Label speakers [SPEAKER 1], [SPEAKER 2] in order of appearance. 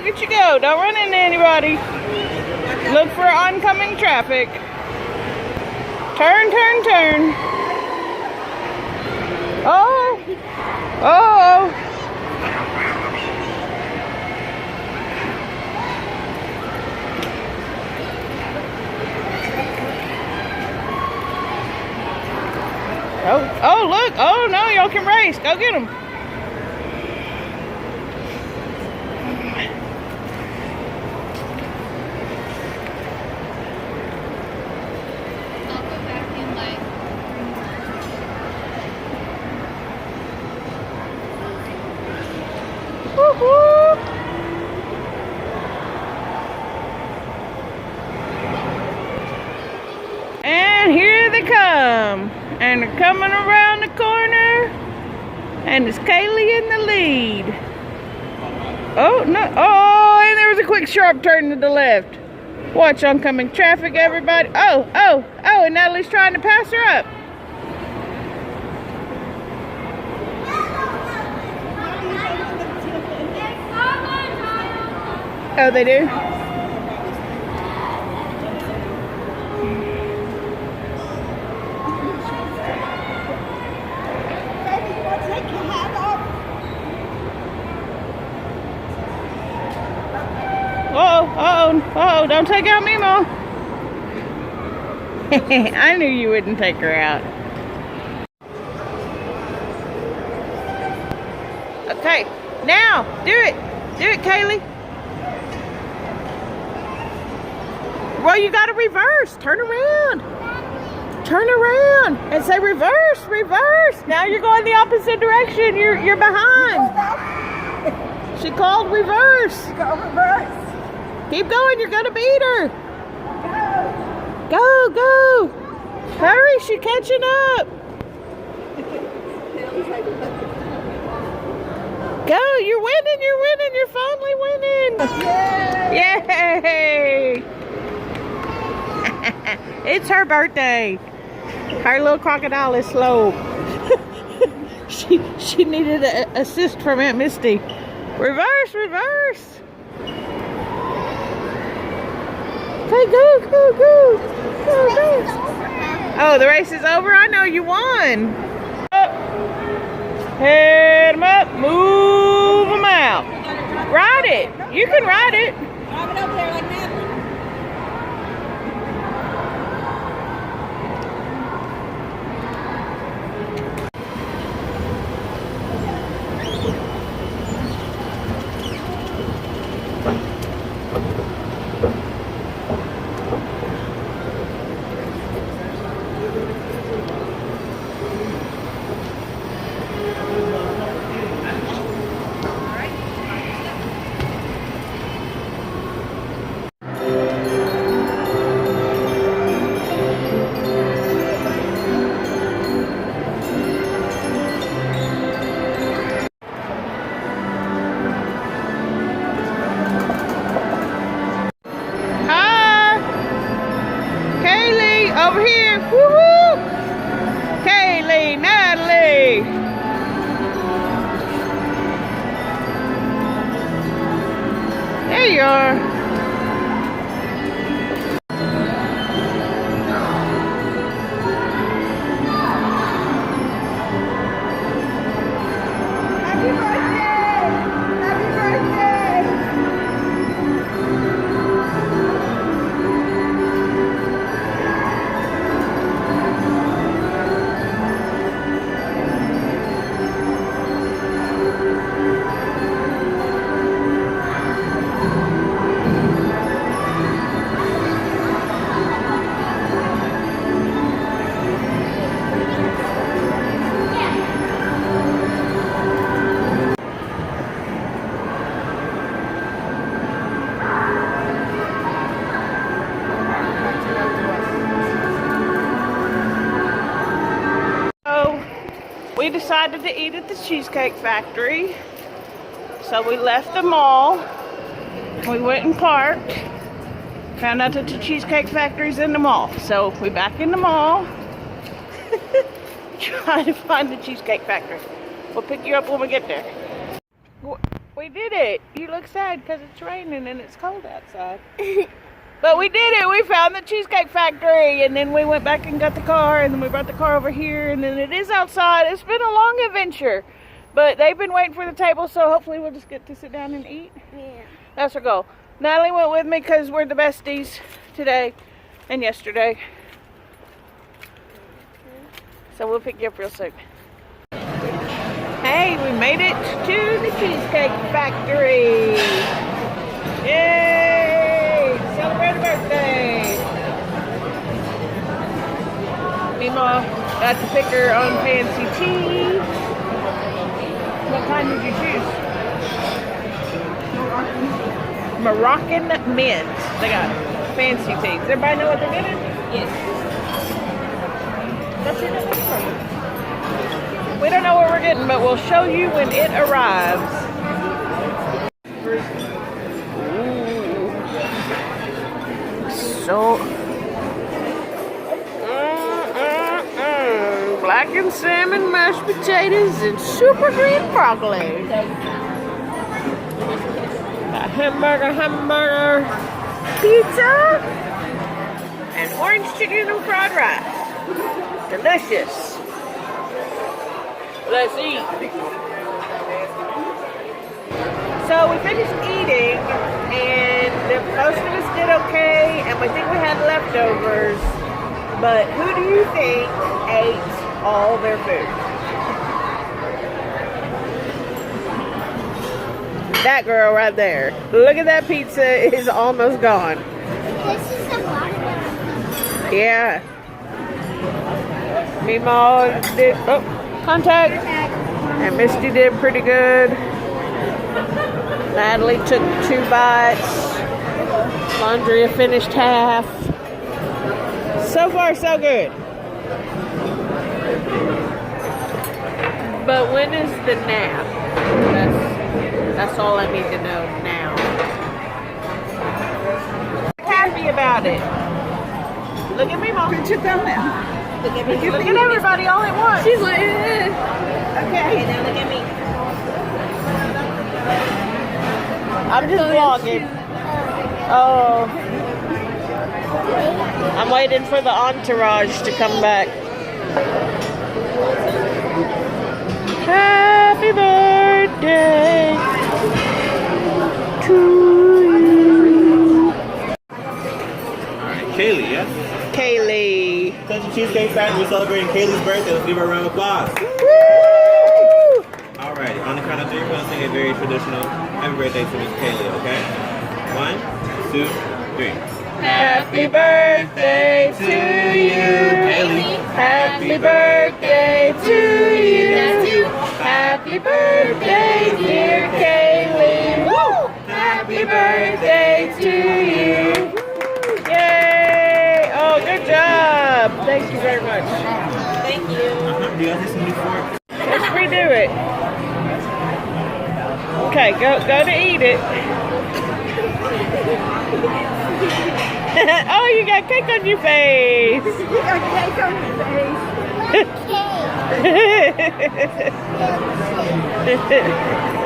[SPEAKER 1] at you go. Don't run into anybody. Look for oncoming traffic. Turn, turn, turn. Oh. Oh. Oh, look. Oh, no, y'all can race. Go get them. And here they come. And they're coming around the corner. And it's Kaylee in the lead. Oh, no. Oh, and there was a quick sharp turn to the left. Watch oncoming traffic, everybody. Oh, and Natalie's trying to pass her up. Oh, they do? Uh-oh, don't take out Mimo. I knew you wouldn't take her out. Okay, now, do it. Do it, Kaylee. Well, you gotta reverse. Turn around. Turn around and say reverse, reverse. Now you're going the opposite direction. You're behind. She called reverse.
[SPEAKER 2] Go reverse.
[SPEAKER 1] Keep going, you're gonna beat her. Go, go. Hurry, she's catching up. Go, you're winning, you're finally winning. Yay! It's her birthday. Her little crocodile is slow. she needed an assist from Aunt Misty. Reverse, reverse. Okay, go, go, go. Go, go. Oh, the race is over? I know you won. Up. Head them up. Move them out. Ride it. You can ride it.
[SPEAKER 2] Drive it over there like that.
[SPEAKER 1] Over here, woohoo! Kaylee, Natalie. There you are.
[SPEAKER 2] Happy birthday! Happy birthday!
[SPEAKER 1] We decided to eat at the Cheesecake Factory, so we left the mall. We went and parked, found out that the Cheesecake Factory's in the mall, so we're back in the mall trying to find the Cheesecake Factory. We'll pick you up when we get there. We did it. You look sad because it's raining and it's cold outside. But we did it. We found the Cheesecake Factory, and then we went back and got the car, and then we brought the car over here, and then it is outside. It's been a long adventure, but they've been waiting for the table, so hopefully we'll just get to sit down and eat.
[SPEAKER 2] Yeah.
[SPEAKER 1] That's our goal. Natalie went with me because we're the besties today and yesterday. So we'll pick you up real soon. Hey, we made it to the Cheesecake Factory. Yay! Celebrate a birthday. Mima got to pick her own fancy tea. What kind did you choose? Moroccan mint. They got fancy tea. Does everybody know what they're getting?
[SPEAKER 2] Yes.
[SPEAKER 1] That's your number. We don't know what we're getting, but we'll show you when it arrives. Ooh. So, blackened salmon, mashed potatoes, and super green broccoli. A hamburger, pizza, and orange chicken and fried rice. Delicious. Let's eat. So we finished eating, and most of us did okay, and we think we had leftovers. But who do you think ate all their food? That girl right there. Look at that pizza, it is almost gone.
[SPEAKER 2] This is a lot of
[SPEAKER 1] Yeah. Mima did, contact. And Misty did pretty good. Natalie took 2 bites. Laundria finished half. So far, so good. But when is the nap? That's all I need to know now. Happy about it. Look at me, Mom.
[SPEAKER 2] Put your thumb out.
[SPEAKER 1] Look at everybody all at once.
[SPEAKER 2] She's like,
[SPEAKER 1] Okay.
[SPEAKER 2] Okay, now look at me.
[SPEAKER 1] I'm just vlogging. Oh. I'm waiting for the entourage to come back. Happy birthday to you.
[SPEAKER 3] Alright, Kaylee, yes?
[SPEAKER 1] Kaylee.
[SPEAKER 3] Attention Cheesecake Factory, we're celebrating Kaylee's birthday. Let's give her a round of applause.
[SPEAKER 1] Woo!
[SPEAKER 3] Alrighty, on the count of 3, we're going to sing a very traditional happy birthday to Miss Kaylee, okay? 1, 2, 3.
[SPEAKER 1] Happy birthday to you,
[SPEAKER 3] Kaylee.
[SPEAKER 1] Happy birthday to you. Happy birthday, dear Kaylee. Woo! Happy birthday to you. Yay! Oh, good job. Thank you very much.
[SPEAKER 2] Thank you.
[SPEAKER 3] Do you guys need some new forks?
[SPEAKER 1] Let's redo it. Okay, go to eat it. Oh, you got cake on your face.
[SPEAKER 2] You got cake on your face.
[SPEAKER 1] Cake.